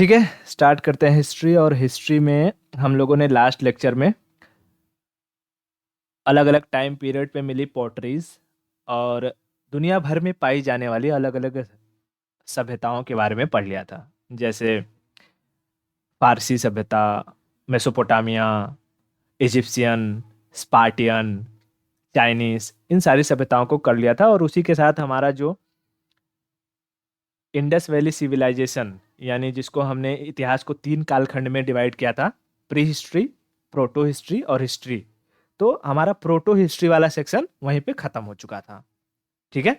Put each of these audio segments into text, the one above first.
ठीक है, स्टार्ट करते हैं हिस्ट्री। और हिस्ट्री में हम लोगों ने लास्ट लेक्चर में अलग अलग टाइम पीरियड पे मिली पॉटरीज और दुनिया भर में पाई जाने वाली अलग अलग सभ्यताओं के बारे में पढ़ लिया था। जैसे फारसी सभ्यता, मेसोपोटामिया, इजिप्शियन, स्पार्टियन, चाइनीस, इन सारी सभ्यताओं को कर लिया था। और उसी के साथ हमारा जो इंडस वैली सिविलाइजेशन, यानी जिसको हमने इतिहास को 3 कालखंड में डिवाइड किया था, प्री हिस्ट्री, प्रोटो हिस्ट्री और हिस्ट्री। तो हमारा प्रोटो हिस्ट्री वाला सेक्शन वहीं पे खत्म हो चुका था। ठीक है,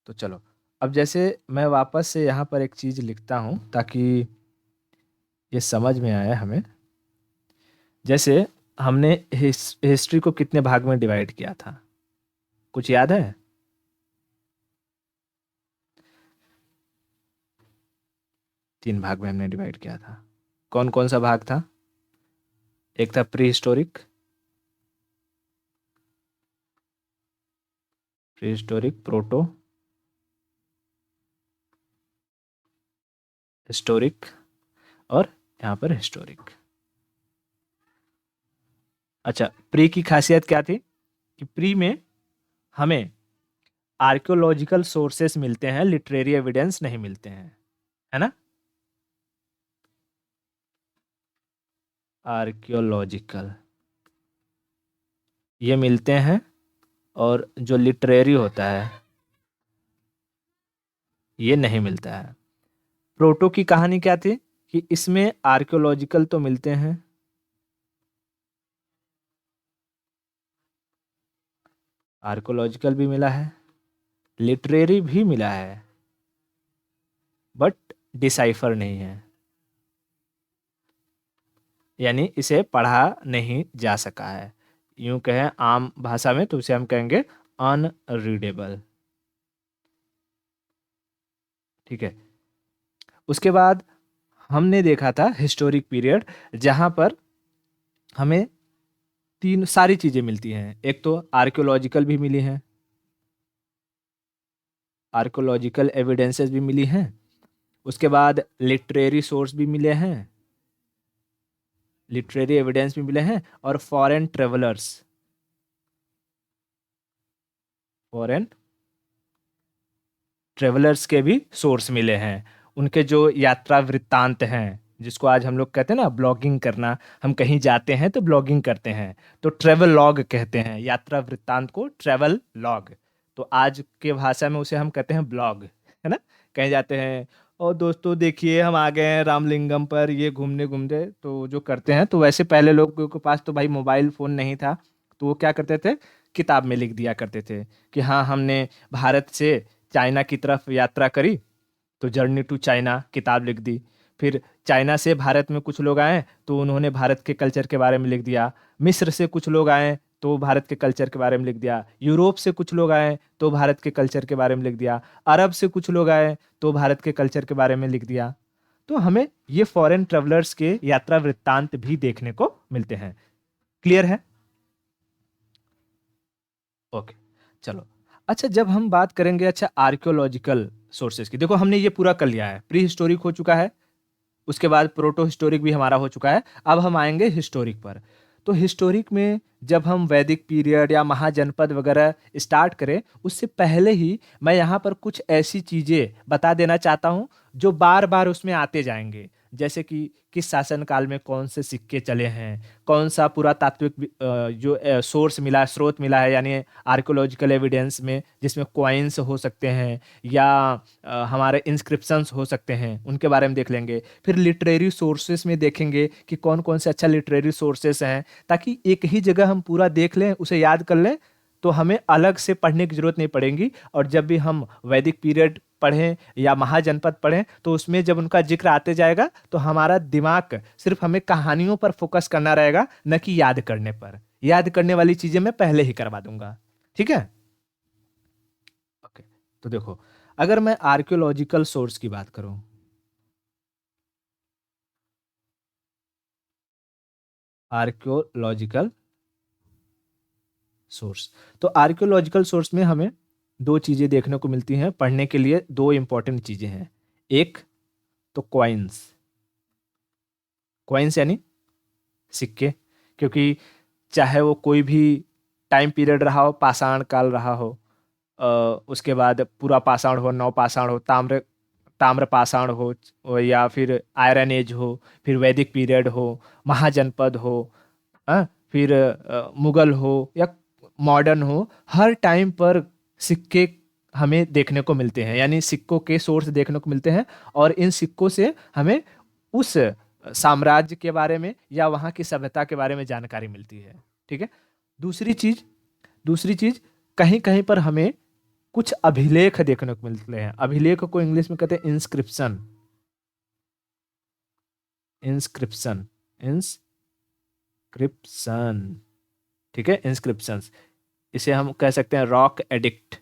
तो चलो अब जैसे मैं वापस से यहाँ पर एक चीज लिखता हूँ ताकि ये समझ में आए हमें। जैसे हमने हिस्ट्री को कितने भाग में डिवाइड किया था, कुछ याद है? 3 भाग में हमने डिवाइड किया था। कौन कौन सा भाग था? एक था pre historic, pre historic, proto historic और यहाँ पर हिस्टोरिक। अच्छा, प्री की खासियत क्या थी कि प्री में हमें आर्कियोलॉजिकल सोर्सेस मिलते हैं, लिटरेरी एविडेंस नहीं मिलते हैं, है ना? आर्कियोलॉजिकल ये मिलते हैं, और जो लिटरेरी होता है ये नहीं मिलता है। प्रोटो की कहानी क्या थी कि इसमें आर्कियोलॉजिकल तो मिलते हैं, आर्कियोलॉजिकल भी मिला है, लिटरेरी भी मिला है, बट डिसाइफर नहीं है, यानी इसे पढ़ा नहीं जा सका है। यूं कहें आम भाषा में तो उसे हम कहेंगे अनरीडेबल। ठीक है, उसके बाद हमने देखा था हिस्टोरिक पीरियड, जहां पर हमें तीन सारी चीजें मिलती हैं। एक तो आर्कियोलॉजिकल भी मिली हैं, आर्कियोलॉजिकल एविडेंसेस भी मिली हैं। उसके बाद लिटरेरी सोर्स भी मिले हैं, लिटरेरी एविडेंस भी मिले हैं। और फॉरेन ट्रेवलर्स, फॉरेन ट्रेवलर्स के भी सोर्स मिले हैं। उनके जो यात्रा वृत्तांत हैं, जिसको आज हम लोग कहते हैं ना ब्लॉगिंग करना, हम कहीं जाते हैं तो ब्लॉगिंग करते हैं, तो ट्रेवल लॉग कहते हैं, यात्रा वृत्तांत को ट्रेवल लॉग। तो आज के भाषा में उसे हम कहते हैं ब्लॉग, है ना? कहीं जाते हैं और दोस्तों देखिए हम आ गए हैं रामलिंगम पर, ये घूमने घूमते तो जो करते हैं। तो वैसे पहले लोगों के पास तो भाई मोबाइल फोन नहीं था, तो वो क्या करते थे, किताब में लिख दिया करते थे कि हाँ हमने भारत से चाइना की तरफ यात्रा करी, तो जर्नी टू चाइना किताब लिख दी। फिर चाइना से भारत में कुछ लोग आए तो उन्होंने भारत के कल्चर के बारे में लिख दिया। मिस्र से कुछ लोग आए तो भारत के कल्चर के बारे में लिख दिया। यूरोप से कुछ लोग आए तो भारत के कल्चर के बारे में लिख दिया। अरब से कुछ लोग आए तो भारत के कल्चर के बारे में लिख दिया। तो हमें ये फॉरेन ट्रेवलर्स के यात्रा वृत्तांत भी देखने को मिलते हैं। क्लियर है? ओके, चलो। अच्छा, जब हम बात करेंगे, अच्छा आर्कियोलॉजिकल सोर्सेज की, देखो हमने ये पूरा कर लिया है, प्री हिस्टोरिक हो चुका है, उसके बाद प्रोटो हिस्टोरिक भी हमारा हो चुका है। अब हम आएंगे हिस्टोरिक पर। तो हिस्टोरिक में जब हम वैदिक पीरियड या महाजनपद वगैरह स्टार्ट करें, उससे पहले ही मैं यहाँ पर कुछ ऐसी चीज़ें बता देना चाहता हूँ जो बार बार उसमें आते जाएंगे। जैसे कि किस शासन काल में कौन से सिक्के चले हैं, कौन सा पुरातात्विक जो सोर्स मिला, स्रोत मिला है, यानी आर्कियोलॉजिकल एविडेंस में, जिसमें कॉइन्स हो सकते हैं या हमारे इंस्क्रिप्शंस हो सकते हैं, उनके बारे में देख लेंगे। फिर लिटरेरी सोर्सेस में देखेंगे कि कौन कौन से अच्छा लिटरेरी सोर्सेस हैं, ताकि एक ही जगह हम पूरा देख लें, उसे याद कर लें, तो हमें अलग से पढ़ने की जरूरत नहीं पड़ेगी। और जब भी हम वैदिक पीरियड पढ़ें या महाजनपद पढ़ें, तो उसमें जब उनका जिक्र आते जाएगा तो हमारा दिमाग सिर्फ हमें कहानियों पर फोकस करना रहेगा, न कि याद करने पर। याद करने वाली चीजें मैं पहले ही करवा दूंगा। ठीक है? ओके, तो देखो, अगर मैं आर्कियोलॉजिकल सोर्स की बात करूं, आर्कियोलॉजिकल सोर्स, तो आर्कियोलॉजिकल सोर्स में हमें दो चीजें देखने को मिलती हैं पढ़ने के लिए। दो इंपॉर्टेंट चीजें हैं। एक तो कॉइन्स, कॉइन्स यानी सिक्के, क्योंकि चाहे वो कोई भी टाइम पीरियड रहा हो, पाषाण काल रहा हो, उसके बाद पूरा पाषाण हो, नव पाषाण हो, ताम्र ताम्र पाषाण हो या फिर आयरन एज हो, फिर वैदिक पीरियड हो, महाजनपद हो, फिर मुगल हो या मॉडर्न हो, हर टाइम पर सिक्के हमें देखने को मिलते हैं, यानी सिक्कों के सोर्स देखने को मिलते हैं। और इन सिक्कों से हमें उस साम्राज्य के बारे में या वहाँ की सभ्यता के बारे में जानकारी मिलती है। ठीक है। दूसरी चीज दूसरी चीज कहीं कहीं पर हमें कुछ अभिलेख देखने को मिलते हैं। अभिलेख को इंग्लिश में कहते हैं इंस्क्रिप्शन। इंस्क्रिप्शन इंस्क्रिप्शन ठीक है, इंस्क्रिप्शंस। इसे हम कह सकते हैं रॉक एडिक्ट।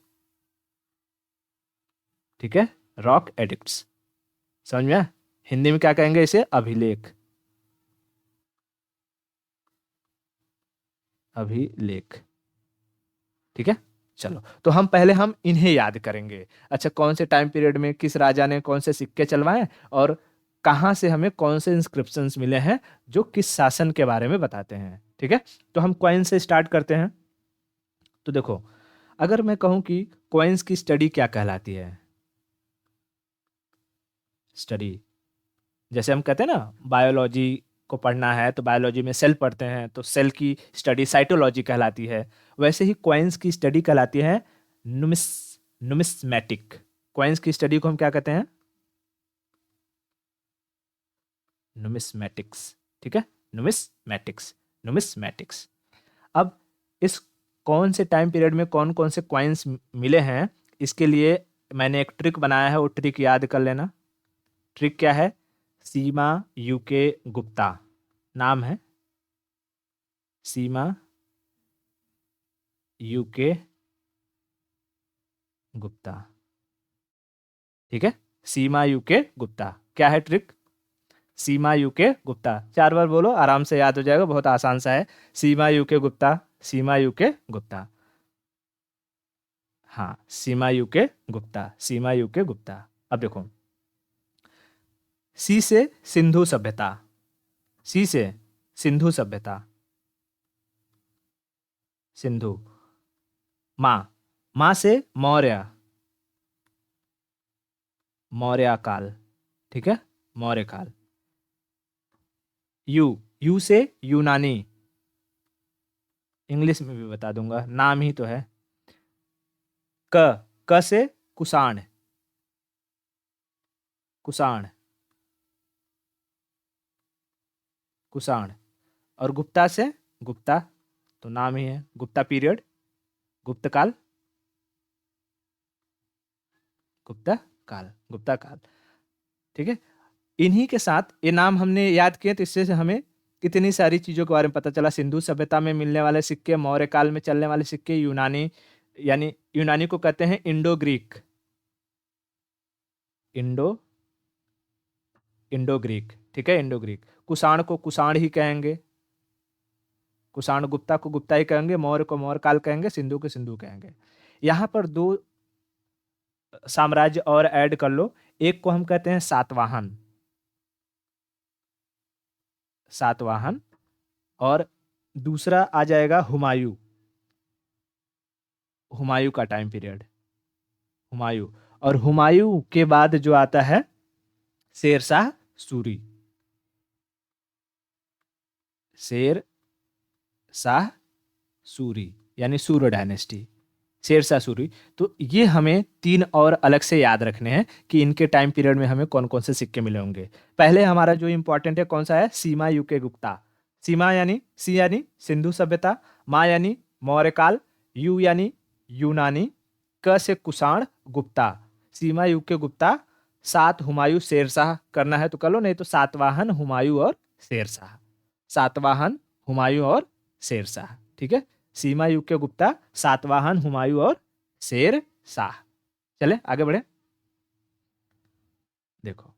ठीक है, रॉक एडिक्ट्स, समझ में आया? हिंदी में क्या कहेंगे इसे? अभिलेख। अभिलेख। ठीक है। चलो, तो हम इन्हें याद करेंगे। अच्छा, कौन से टाइम पीरियड में किस राजा ने कौन से सिक्के चलवाए और कहाँ से हमें कौन से इंस्क्रिप्शंस मिले हैं जो किस शासन के बारे में बताते हैं। ठीक है, तो हम कॉइन से स्टार्ट करते हैं। तो देखो, अगर मैं कहूं कि कॉइन्स की स्टडी क्या कहलाती है? स्टडी, जैसे हम कहते हैं ना बायोलॉजी को पढ़ना है तो बायोलॉजी में सेल पढ़ते हैं, तो सेल की स्टडी साइटोलॉजी कहलाती है। वैसे ही कॉइन्स की स्टडी कहलाती है नुमिस्मैटिक। कॉइन्स की स्टडी को हम क्या कहते हैं? नुमिस्मैटिक्स। ठीक है, नुमिस्मैटिक्स। अब इस कौन से टाइम पीरियड में कौन कौन से कॉइन्स मिले हैं, इसके लिए मैंने एक ट्रिक बनाया है, वो ट्रिक याद कर लेना। ट्रिक क्या है? सीमा यूके गुप्ता नाम है, सीमा यूके गुप्ता। ठीक है, सीमा यूके गुप्ता। क्या है ट्रिक? सीमा यूके गुप्ता, 4 बार बोलो, आराम से याद हो जाएगा, बहुत आसान सा है। सीमा यूके गुप्ता, सीमा यूके गुप्ता। हाँ, सीमा यूके गुप्ता, सीमा यूके गुप्ता। अब देखो, सी से सिंधु सभ्यता, सी से सिंधु सभ्यता, सिंधु। माँ, माँ से मौर्य, मौर्य काल। ठीक है, मौर्य काल। यू, यू से यूनानी, इंग्लिश में भी बता दूंगा, नाम ही तो है। क, क से कुषाण, कुषाण, कुषाण। और गुप्ता से गुप्ता, तो नाम ही है, गुप्ता पीरियड, गुप्त काल, गुप्ता काल, गुप्ता काल। ठीक है, इन्हीं के साथ ये नाम हमने याद किए, तो इससे से हमें कितनी सारी चीजों के बारे में पता चला। सिंधु सभ्यता में मिलने वाले सिक्के, मौर्य काल में चलने वाले सिक्के, यूनानी, यानी यूनानी को कहते हैं Indo Greek, Indo Indo Greek. ठीक है, इंडो ग्रीक। कुषाण को कुषाण ही कहेंगे, कुषाण। गुप्ता को गुप्ता ही कहेंगे, मौर्य को मौर्य काल कहेंगे, सिंधु को सिंधु कहेंगे। यहाँ पर 2 साम्राज्य और ऐड कर लो। एक को हम कहते हैं सातवाहन, सातवाहन, और दूसरा आ जाएगा हुमायूं, हुमायूं का टाइम पीरियड, हुमायूं। और हुमायूं के बाद जो आता है शेरशाह सूरी, शेर शाह सूरी, यानी सूर्य डायनेस्टी, शेरशाह सूरी। तो ये हमें 3 और अलग से याद रखने हैं कि इनके टाइम पीरियड में हमें कौन कौन से सिक्के मिले होंगे। पहले हमारा जो इंपॉर्टेंट है कौन सा है? सीमा यूके गुप्ता। सीमा यानी, सी यानी सिंधु सभ्यता, मा यानी मौर्य काल, यू यानी यूनानी, क से कुषाण, गुप्ता। सीमा यूके गुप्ता। 7 हुमायूं शेरशाह करना है तो कर लो, नहीं तो सातवाहन, हुमायूं और शेरशाह, सातवाहन, हुमायूं और शेरशाह। ठीक है, सीमा युग के गुप्ता, सातवाहन, हुमायूं और शेर शाह। चले आगे बढ़े। देखो,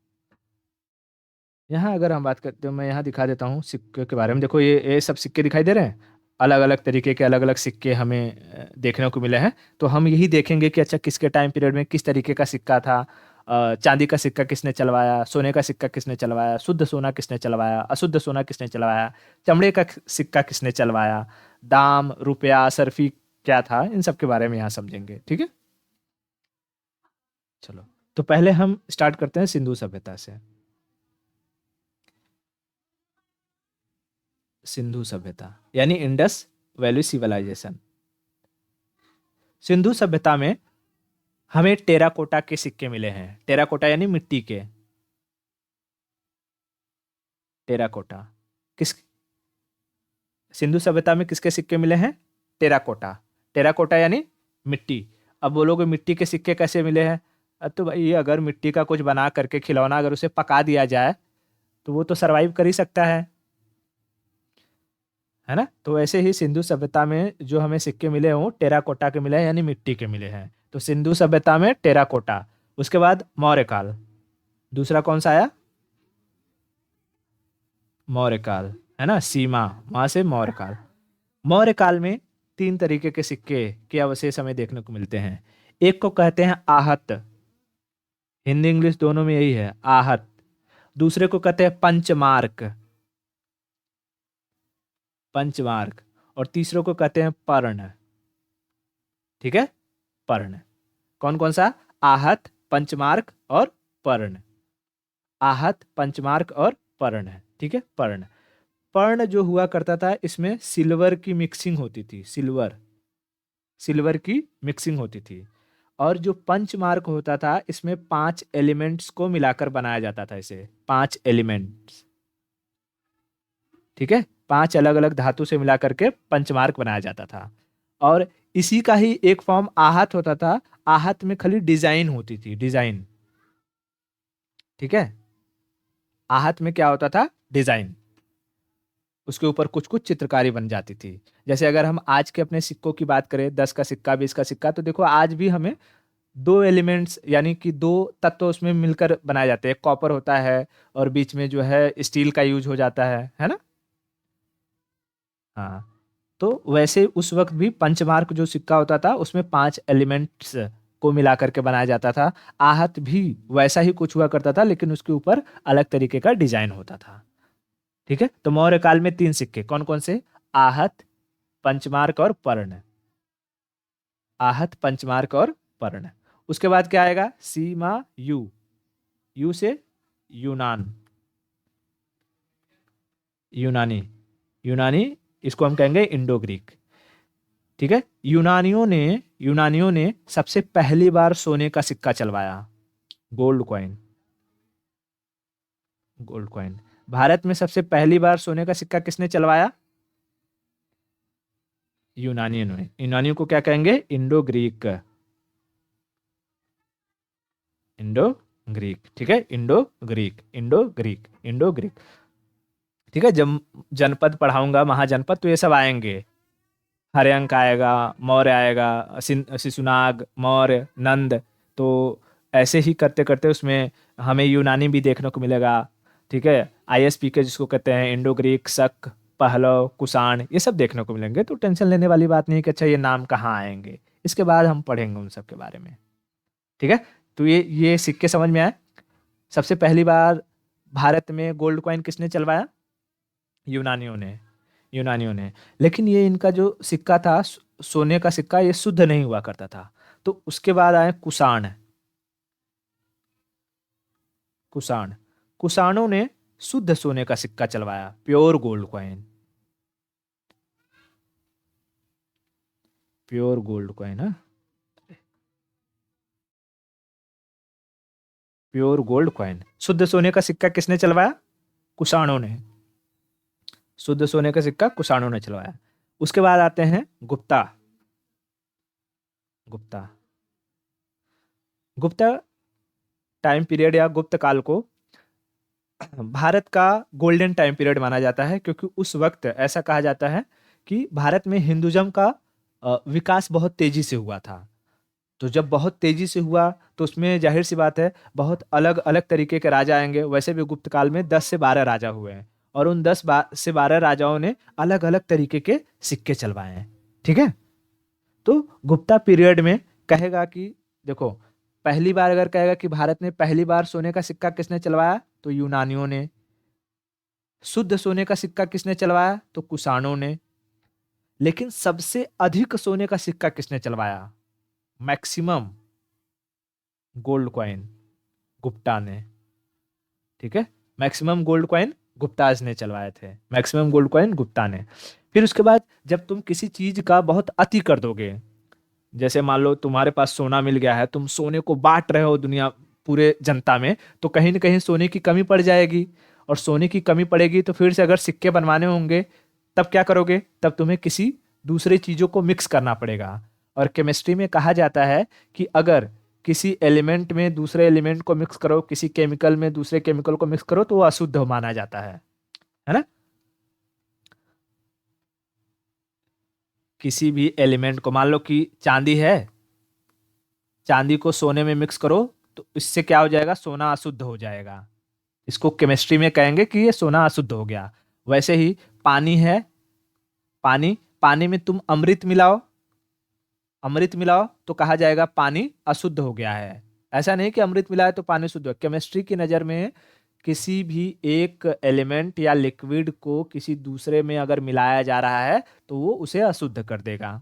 यहाँ अगर हम बात करते हो, मैं यहाँ दिखा देता हूँ सिक्के के बारे में। देखो, ये सब सिक्के दिखाई दे रहे हैं, अलग अलग तरीके के अलग अलग सिक्के हमें देखने को मिले हैं। तो हम यही देखेंगे कि अच्छा किसके टाइम पीरियड में किस तरीके का सिक्का था, चांदी का सिक्का किसने चलवाया, सोने का सिक्का किसने चलवाया, शुद्ध सोना किसने चलवाया, अशुद्ध सोना किसने चलवाया, चमड़े का सिक्का किसने चलवाया, दाम, रुपया, सरफी क्या था, इन सब के बारे में यहाँ समझेंगे। ठीक है, चलो। तो पहले हम स्टार्ट करते हैं सिंधु सभ्यता से। सिंधु सभ्यता यानी इंडस वैली सिविलाइजेशन। सिंधु सभ्यता में हमें टेराकोटा के सिक्के मिले हैं। टेराकोटा यानी मिट्टी के। टेराकोटा किस सिंधु सभ्यता में किसके सिक्के मिले हैं? टेराकोटा। टेराकोटा यानी मिट्टी। अब बोलोगे मिट्टी के सिक्के कैसे मिले हैं? तो भाई अगर मिट्टी का कुछ बना करके खिलौना अगर उसे पका दिया जाए तो वो तो सरवाइव कर ही सकता है ना। तो वैसे ही सिंधु सभ्यता में जो हमें सिक्के मिले हों टेराकोटा के मिले हैं यानी मिट्टी के मिले हैं। तो सिंधु सभ्यता में टेराकोटा। उसके बाद मौर्य काल। दूसरा कौन सा आया? मौर्य काल, है ना, सीमा, वहां से मौर्य काल। मौर्य काल में 3 तरीके के सिक्के के अवशेष हमें देखने को मिलते हैं। एक को कहते हैं आहत, हिंदी इंग्लिश दोनों में यही है, आहत। दूसरे को कहते हैं पंचमार्क, पंचमार्क। और तीसरे को कहते हैं पर्ण। ठीक है, पर्ण। कौन कौन सा? आहत, पंचमार्क और पर्ण। आहत, पंचमार्क और पर्ण। ठीक है, पर्ण। पर्ण जो हुआ करता था इसमें सिल्वर की मिक्सिंग होती थी, सिल्वर की मिक्सिंग होती थी। और जो पंचमार्क होता था इसमें 5 एलिमेंट्स को मिलाकर बनाया जाता था, इसे 5 एलिमेंट्स। ठीक है, 5 अलग अलग धातु से मिला करके पंचमार्क बनाया जाता था। और इसी का ही एक फॉर्म आहत होता था। आहत में खाली डिजाइन होती थी, डिजाइन। ठीक है, आहत में क्या होता था? डिजाइन। उसके ऊपर कुछ कुछ चित्रकारी बन जाती थी। जैसे अगर हम आज के अपने सिक्कों की बात करें, 10 का सिक्का, 20 का सिक्का, तो देखो आज भी हमें 2 एलिमेंट्स यानी कि 2 तत्व उसमें मिलकर बनाए जाते हैं। कॉपर होता है और बीच में जो है स्टील का यूज हो जाता है ना। हाँ, तो वैसे उस वक्त भी पंचमार्क जो सिक्का होता था उसमें 5 एलिमेंट्स को मिला करके बनाया जाता था। आहत भी वैसा ही कुछ हुआ करता था लेकिन उसके ऊपर अलग तरीके का डिजाइन होता था। ठीक है, तो मौर्य काल में 3 सिक्के कौन कौन से? आहत, पंचमार्क और पर्ण। आहत, पंचमार्क और पर्ण। उसके बाद क्या आएगा? सीमा, यू, यू से यूनान, यूनानी, यूनानी, इसको हम कहेंगे इंडो ग्रीक। ठीक है, यूनानियों ने सबसे पहली बार सोने का सिक्का चलवाया, gold coin, gold coin. Bharat में सबसे पहली बार सोने का सिक्का किसने चलवाया? यूनानियों ने। यूनानियों को क्या कहेंगे? Indo Greek, Indo Greek. ठीक है, Indo Greek, Indo Greek, Indo Greek. ठीक है, जब जनपद पढ़ाऊंगा, महाजनपद, तो ये सब आएंगे। हर्यंक आएगा, मौर्य आएगा, शिशुनाग, मौर्य, नंद। तो ऐसे ही करते करते उसमें हमें यूनानी भी देखने को मिलेगा। ठीक है, ISPK जिसको कहते हैं, इंडो ग्रीक, शक, पहलव, कुषाण, ये सब देखने को मिलेंगे। तो टेंशन लेने वाली बात नहीं कि अच्छा ये नाम कहाँ आएंगे, इसके बाद हम पढ़ेंगे उन सब के बारे में। ठीक है, तो ये सिक्के समझ में आए। सबसे पहली बार भारत में गोल्ड कॉइन किसने चलवाया? यूनानियों ने, यूनानियों ने। लेकिन ये इनका जो सिक्का था, सोने का सिक्का, ये शुद्ध नहीं हुआ करता था। तो उसके बाद आए कुषाण। कुषाण, कुषाणों ने शुद्ध सोने का सिक्का चलवाया, pure gold coin, pure gold coin है, प्योर गोल्ड कॉइन। शुद्ध सोने का सिक्का किसने चलवाया? कुषाणों ने। शुद्ध सोने का सिक्का कुषाणों ने चलवाया। उसके बाद आते हैं गुप्ता। गुप्ता, गुप्ता टाइम पीरियड या गुप्त काल को भारत का गोल्डन टाइम पीरियड माना जाता है, क्योंकि उस वक्त ऐसा कहा जाता है कि भारत में हिंदुज्म का विकास बहुत तेजी से हुआ था। तो जब बहुत तेजी से हुआ तो उसमें जाहिर सी बात है बहुत अलग अलग तरीके के राजा आएंगे। वैसे भी गुप्त काल में 10 से 12 राजा हुए हैं और उन 10 से 12 राजाओं ने अलग अलग तरीके के सिक्के चलवाए हैं। ठीक है, तो गुप्ता पीरियड में कहेगा कि देखो, पहली बार अगर कहेगा कि भारत में पहली बार सोने का सिक्का किसने चलवाया, तो यूनानियों ने। शुद्ध सोने का सिक्का किसने चलवाया, तो कुषाणों ने। लेकिन सबसे अधिक सोने का सिक्का किसने चलवाया, मैक्सिमम गोल्ड कॉइन, गुप्ता ने। ठीक है, मैक्सिमम गोल्ड कॉइन गुप्ताज ने चलवाए थे, मैक्सिमम गोल्ड कॉइन गुप्ता ने। फिर उसके बाद जब तुम किसी चीज का बहुत अति कर दोगे, जैसे मान लो तुम्हारे पास सोना मिल गया है, तुम सोने को बांट रहे हो दुनिया पूरे जनता में, तो कहीं ना कहीं सोने की कमी पड़ जाएगी। और सोने की कमी पड़ेगी तो फिर से अगर सिक्के बनवाने होंगे, तब क्या करोगे, तब तुम्हें किसी दूसरे चीजों को मिक्स करना पड़ेगा। और केमिस्ट्री में कहा जाता है कि अगर किसी एलिमेंट में दूसरे एलिमेंट को मिक्स करो, किसी केमिकल में दूसरे केमिकल को मिक्स करो, तो वो अशुद्ध माना जाता है ना। किसी भी एलिमेंट को, मान लो कि चांदी है, चांदी को सोने में मिक्स करो तो इससे क्या हो जाएगा, सोना अशुद्ध हो जाएगा। इसको केमिस्ट्री में कहेंगे कि ये सोना अशुद्ध हो गया। वैसे ही पानी है, पानी, पानी में तुम अमृत मिलाओ, अमृत मिलाओ तो कहा जाएगा पानी अशुद्ध हो गया है। ऐसा नहीं कि अमृत मिलाए तो पानी शुद्ध हो। केमिस्ट्री की नज़र में किसी भी एक एलिमेंट या लिक्विड को किसी दूसरे में अगर मिलाया जा रहा है तो वो उसे अशुद्ध कर देगा।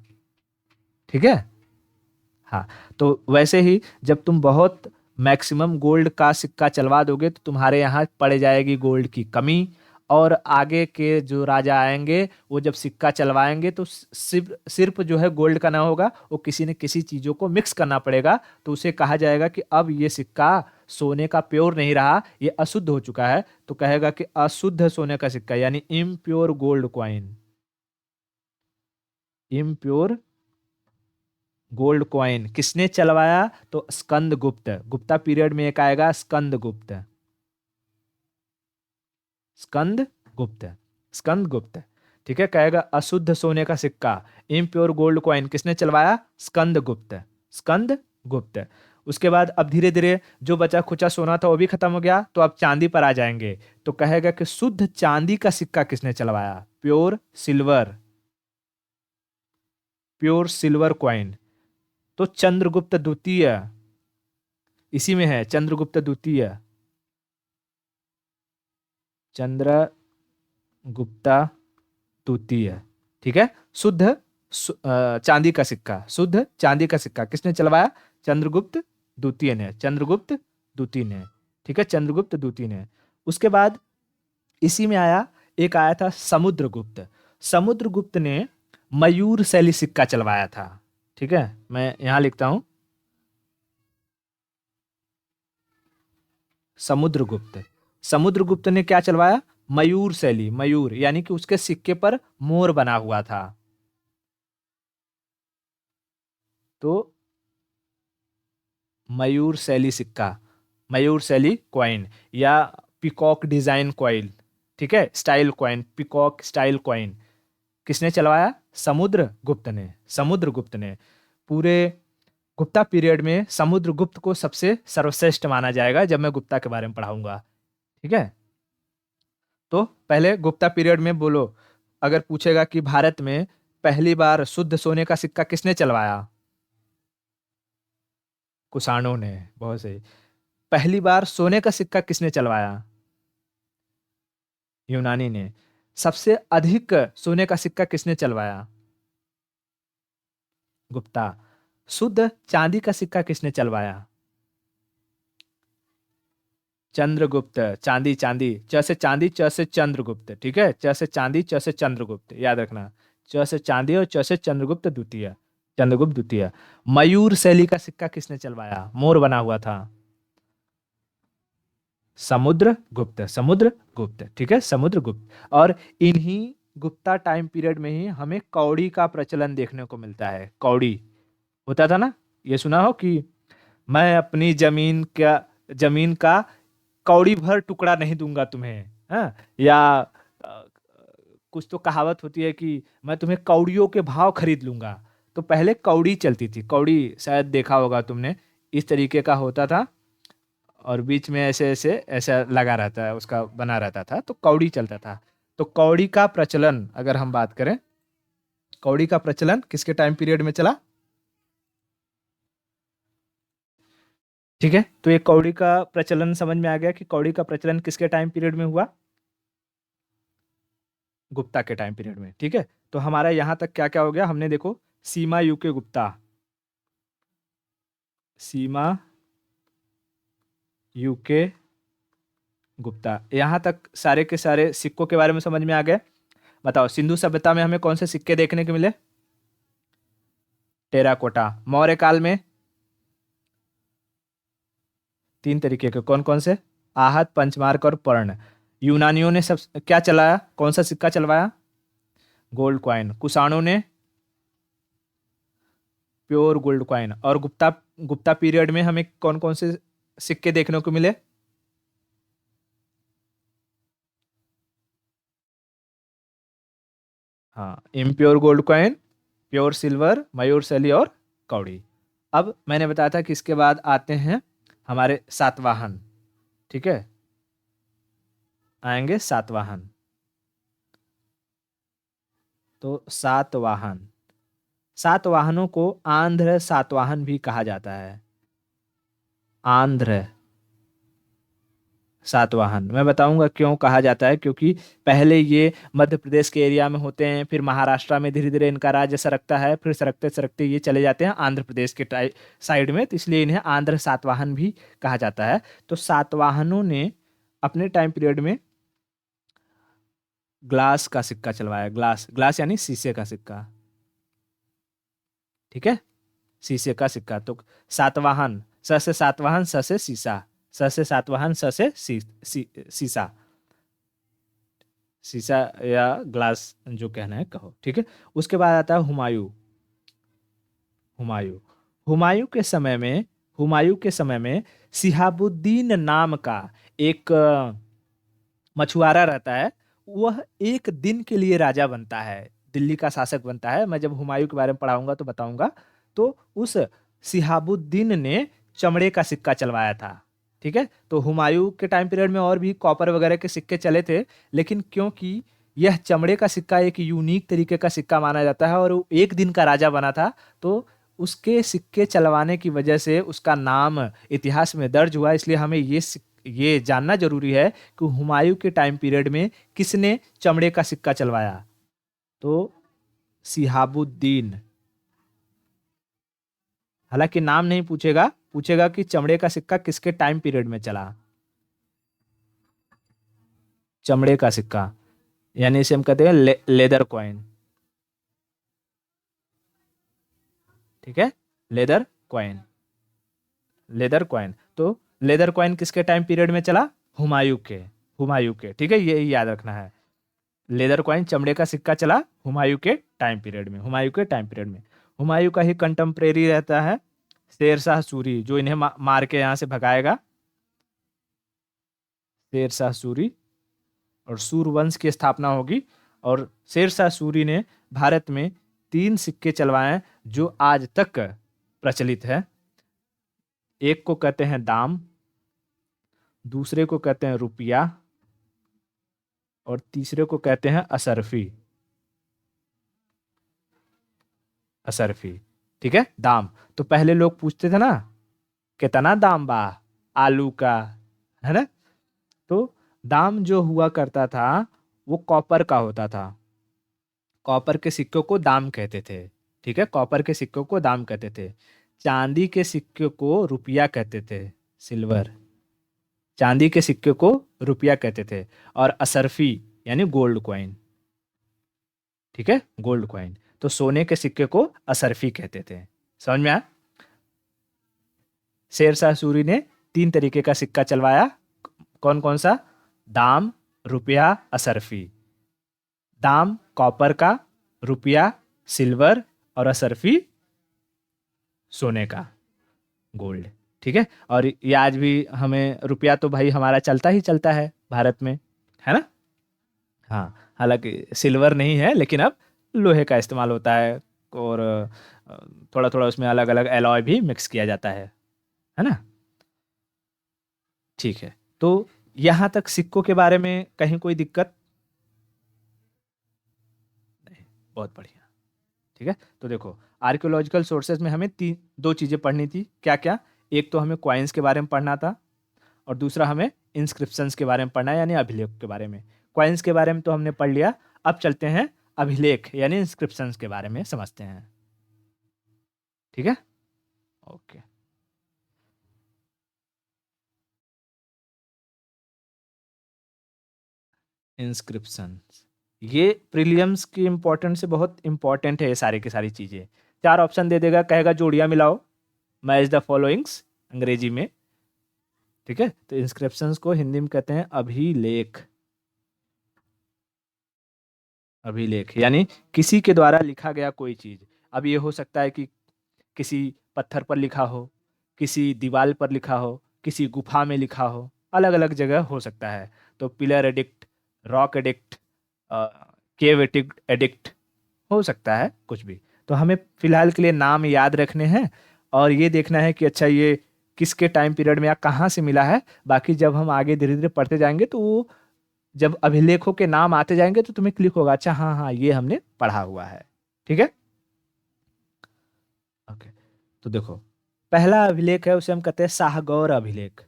ठीक है, हाँ। तो वैसे ही जब तुम बहुत मैक्सिमम गोल्ड का सिक्का चलवा दोगे तो तुम्हारे यहाँ पड़ जाएगी गोल्ड की कमी। और आगे के जो राजा आएंगे वो जब सिक्का चलवाएंगे तो सिर्फ सिर्फ जो है गोल्ड का ना होगा, वो किसी न किसी चीज़ों को मिक्स करना पड़ेगा। तो उसे कहा जाएगा कि अब ये सिक्का सोने का प्योर नहीं रहा, ये अशुद्ध हो चुका है। तो कहेगा कि अशुद्ध सोने का सिक्का, यानी impure gold coin, impure gold coin किसने चलवाया, तो स्कंद गुप्त। गुप्ता पीरियड में एक आएगा स्कंद गुप्त, स्कंद गुप्त, स्कंद गुप्त। ठीक है, कहेगा अशुद्ध सोने का सिक्का, इम्प्योर गोल्ड कॉइन किसने चलवाया, स्कंद गुप्त, स्कंद गुप्त। उसके बाद अब धीरे धीरे जो बचा खुचा सोना था वो भी खत्म हो गया, तो अब चांदी पर आ जाएंगे। तो कहेगा कि शुद्ध चांदी का सिक्का किसने चलवाया, pure silver, pure silver coin, तो चंद्रगुप्त द्वितीय। इसी में है चंद्रगुप्त द्वितीय, चंद्रगुप्ता द्वितीय। ठीक है, शुद्ध चांदी का सिक्का, शुद्ध चांदी का सिक्का किसने चलवाया, चंद्रगुप्त द्वितीय ने, चंद्रगुप्त द्वितीय ने। ठीक है, चंद्रगुप्त द्वितीय ने। उसके बाद इसी में आया, एक आया था समुद्रगुप्त। समुद्रगुप्त ने मयूर शैली सिक्का चलवाया था। ठीक है, मैं यहां लिखता हूं समुद्रगुप्त। समुद्रगुप्त ने क्या चलवाया, मयूर शैली, मयूर यानी कि उसके सिक्के पर मोर बना हुआ था। तो मयूर शैली सिक्का, मयूर शैली कॉइन या पिकॉक डिजाइन कॉइन। ठीक है, style coin, peacock style coin किसने चलवाया, समुद्रगुप्त ने, समुद्रगुप्त ने। पूरे गुप्ता पीरियड में समुद्रगुप्त को सबसे सर्वश्रेष्ठ माना जाएगा जब मैं गुप्ता के बारे में पढ़ाऊंगा। ठीक है, तो पहले गुप्ता पीरियड में बोलो, अगर पूछेगा कि भारत में पहली बार शुद्ध सोने का सिक्का किसने चलवाया, कुषाणों ने, बहुत सही। पहली बार सोने का सिक्का किसने चलवाया, यूनानी ने। सबसे अधिक सोने का सिक्का किसने चलवाया, गुप्ता। शुद्ध चांदी का सिक्का किसने चलवाया, चंद्रगुप्त। चांदी, चांदी, च से चांदी, च से चंद्रगुप्त। ठीक है, च से चांदी, च से चंद्रगुप्त, याद रखना, च से चांदी और च से चंद्रगुप्त द्वितीय, चंद्रगुप्त द्वितीय। मयूर शैली का सिक्का किसने चलवाया, मोर बना हुआ था, समुद्रगुप्त, समुद्रगुप्त। ठीक है, समुद्रगुप्त। और इन्हीं गुप्ता टाइम पीरियड में ही हमें कौड़ी का प्रचलन देखने को मिलता है। कौड़ी होता था ना, ये सुना हो कि मैं अपनी जमीन का कौड़ी भर टुकड़ा नहीं दूंगा तुम्हें, हाँ। या कुछ तो कहावत होती है कि मैं तुम्हें कौड़ियों के भाव खरीद लूंगा। तो पहले कौड़ी चलती थी, कौड़ी शायद देखा होगा तुमने, इस तरीके का होता था और बीच में ऐसे ऐसे ऐसा लगा रहता है, उसका बना रहता था, तो कौड़ी चलता था। तो कौड़ी का प्रचलन अगर हम बात करें, कौड़ी का प्रचलन किसके टाइम पीरियड में चला, ठीक है, तो ये कौड़ी का प्रचलन समझ में आ गया कि कौड़ी का प्रचलन किसके टाइम पीरियड में हुआ? गुप्ता के टाइम पीरियड में। ठीक है, तो हमारा यहाँ तक क्या क्या हो गया, हमने देखो सीमा यूके गुप्ता, सीमा यूके गुप्ता, यहाँ तक सारे के सारे सिक्कों के बारे में समझ में आ गए। बताओ सिंधु सभ्यता में हमें कौन से सिक्के देखने को मिले? टेराकोटा। मौर्य काल में तीन तरीके के, कौन कौन से? आहत, पंचमार्क और पर्ण। यूनानियों ने सब क्या चलाया, कौन सा सिक्का चलवाया? Gold coin. कुषाणों ने प्योर गोल्ड कॉइन। और गुप्ता गुप्ता पीरियड में हमें कौन कौन से सिक्के देखने को मिले? हाँ, impure gold coin, pure silver, मयूरशैली और कौड़ी। अब मैंने बताया था कि इसके बाद आते हैं हमारे सातवाहन। ठीक है, आएंगे सातवाहन। तो सातवाहन, सातवाहनों को आंध्र सातवाहन भी कहा जाता है। आंध्र सातवाहन, मैं बताऊंगा क्यों कहा जाता है, क्योंकि पहले ये मध्य प्रदेश के एरिया में होते हैं, फिर महाराष्ट्र में धीरे धीरे इनका राज्य सरकता है, फिर सरकते सरकते ये चले जाते हैं आंध्र प्रदेश के साइड में, तो इसलिए इन्हें आंध्र सातवाहन भी कहा जाता है। तो सातवाहनों ने अपने टाइम पीरियड में ग्लास का सिक्का चलवाया। ग्लास, ग्लास यानी शीशे का सिक्का। ठीक है, शीशे का सिक्का। तो सातवाहन, स से सातवाहन, स से शीशा, स से सातवाहन, स से शीशा, शीशा या ग्लास जो कहना है कहो। ठीक है, उसके बाद आता है हुमायूं। हुमायूं, हुमायूं के समय में, हुमायूं के समय में सिहाबुद्दीन नाम का एक मछुआरा रहता है। वह एक दिन के लिए राजा बनता है, दिल्ली का शासक बनता है। मैं जब हुमायूं के बारे में पढ़ाऊंगा तो बताऊंगा। तो उस सिहाबुद्दीन ने चमड़े का सिक्का चलवाया था। ठीक है, तो हुमायूं के टाइम पीरियड में और भी कॉपर वगैरह के सिक्के चले थे, लेकिन क्योंकि यह चमड़े का सिक्का एक यूनिक तरीके का सिक्का माना जाता है और वो एक दिन का राजा बना था, तो उसके सिक्के चलवाने की वजह से उसका नाम इतिहास में दर्ज हुआ। इसलिए हमें ये जानना जरूरी है कि हुमायूं के टाइम पीरियड में किसने चमड़े का सिक्का चलवाया? तो सिहाबुद्दीन। हालांकि नाम नहीं पूछेगा, पूछेगा कि चमड़े का सिक्का किसके टाइम पीरियड में चला। चमड़े का सिक्का यानी इसे हम कहते हैं लेदर कॉइन। ठीक है, लेदर कॉइन, लेदर कॉइन। तो लेदर कॉइन किसके टाइम पीरियड में चला? हुमायूं के, हुमायूं के। ठीक है, ये याद रखना है। लेदर कॉइन, चमड़े का सिक्का चला हुमायूं के टाइम पीरियड में, हुमायूं के टाइम पीरियड में। हुमायूं का ही कंटेम्प्रेरी रहता है शेर शाह सूरी, जो इन्हें मार के यहाँ से भगाएगा। शेर शाह सूरी, और सूरवंश की स्थापना होगी। और शेर शाह सूरी ने भारत में तीन सिक्के चलवाए जो आज तक प्रचलित है। एक को कहते हैं दाम, दूसरे को कहते हैं रुपया, और तीसरे को कहते हैं असरफी। असरफी, ठीक है, दाम। तो पहले लोग पूछते थे ना, कितना दाम बा आलू का, है ना? तो दाम जो हुआ करता था वो कॉपर का होता था। कॉपर के सिक्कों को दाम कहते थे। ठीक है, कॉपर के सिक्कों को दाम कहते थे। चांदी के सिक्के को रुपया कहते थे, सिल्वर। चांदी के सिक्के को रुपया कहते थे। और असरफी यानी गोल्ड कॉइन। ठीक है, गोल्ड कॉइन। तो सोने के सिक्के को असरफी कहते थे। समझ में आया? शेर शाह सूरी ने तीन तरीके का सिक्का चलवाया। कौन कौन सा? दाम, रुपया, असरफी। दाम कॉपर का, रुपया सिल्वर, और असरफी सोने का, गोल्ड। ठीक है, और ये आज भी हमें रुपया तो भाई हमारा चलता ही चलता है भारत में, है ना? हाँ, हालांकि सिल्वर नहीं है, लेकिन अब लोहे का इस्तेमाल होता है। और थोड़ा थोड़ा उसमें अलग अलग एलॉय भी मिक्स किया जाता है ना? ठीक है, तो यहाँ तक सिक्कों के बारे में कहीं कोई दिक्कत नहीं? बहुत बढ़िया। ठीक है, तो देखो आर्कियोलॉजिकल सोर्सेज में हमें तीन दो चीजें पढ़नी थी, क्या क्या? एक तो हमें कॉइन्स के बारे में पढ़ना था और दूसरा हमें इंस्क्रिप्शंस के बारे में पढ़ना है, यानी अभिलेख के बारे में। कॉइन्स के बारे में तो हमने पढ़ लिया, अब चलते हैं अभिलेख यानी इंस्क्रिप्शंस के बारे में समझते हैं। ठीक है, ओके। इंस्क्रिप्शन, ये प्रीलियम्स की इंपॉर्टेंट से बहुत इंपॉर्टेंट है, ये सारी की सारी चीजें। 4 ऑप्शन दे देगा, कहेगा जोड़ियां मिलाओ, मैच द फॉलोइंग्स अंग्रेजी में। ठीक है, तो इंस्क्रिप्शंस को हिंदी में कहते हैं अभिलेख। अभिलेख यानी किसी के द्वारा लिखा गया कोई चीज। अब ये हो सकता है कि किसी पत्थर पर लिखा हो, किसी दीवार पर लिखा हो, किसी गुफा में लिखा हो, अलग अलग जगह हो सकता है। तो पिलर एडिक्ट, रॉक एडिक्ट, केव एडिक्ट एडिक्ट हो सकता है कुछ भी। तो हमें फिलहाल के लिए नाम याद रखने हैं और ये देखना है कि अच्छा ये किसके टाइम पीरियड में या कहाँ से मिला है। बाकी जब हम आगे धीरे धीरे पढ़ते जाएंगे तो वो जब अभिलेखों के नाम आते जाएंगे तो तुम्हें क्लिक होगा, अच्छा हाँ हाँ ये हमने पढ़ा हुआ है। ठीक है, ओके। तो देखो, पहला अभिलेख है उसे हम कहते हैं शाहगौर अभिलेख।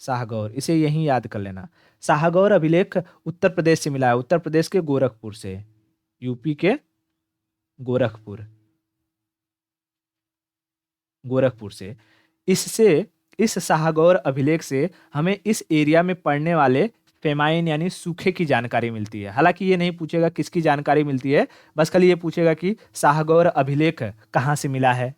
शाहगौर, इसे यहीं याद कर लेना। शाहगौर अभिलेख उत्तर प्रदेश से मिला है, उत्तर प्रदेश के गोरखपुर से, यूपी के गोरखपुर, गोरखपुर से। इससे, इस शाहगौर अभिलेख से हमें इस एरिया में पड़ने वाले फेमाइन यानी सूखे की जानकारी मिलती है। हालांकि ये नहीं पूछेगा किसकी जानकारी मिलती है, बस खाली ये पूछेगा कि शाहगौर अभिलेख कहाँ से मिला है।